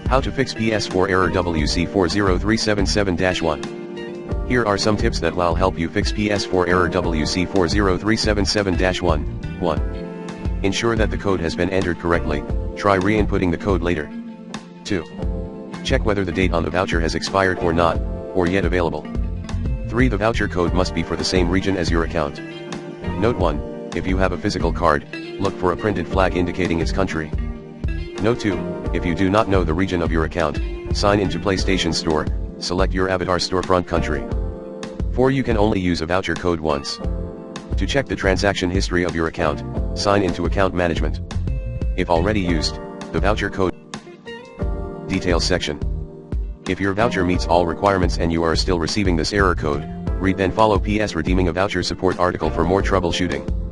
How to fix PS4 Error WC-40377-1. Here are some tips that will help you fix PS4 Error WC-40377-1. 1. Ensure that the code has been entered correctly, try re-inputting the code later. 2. Check whether the date on the voucher has expired or not, or yet available. 3. The voucher code must be for the same region as your account. Note 1, if you have a physical card, look for a printed flag indicating its country. Note 2, if you do not know the region of your account, sign into PlayStation Store, select your avatar storefront country. 4. You can only use a voucher code once. To check the transaction history of your account, sign into Account Management. If already used, the voucher code details section. If your voucher meets all requirements and you are still receiving this error code, read then follow PS Redeeming a Voucher support article for more troubleshooting.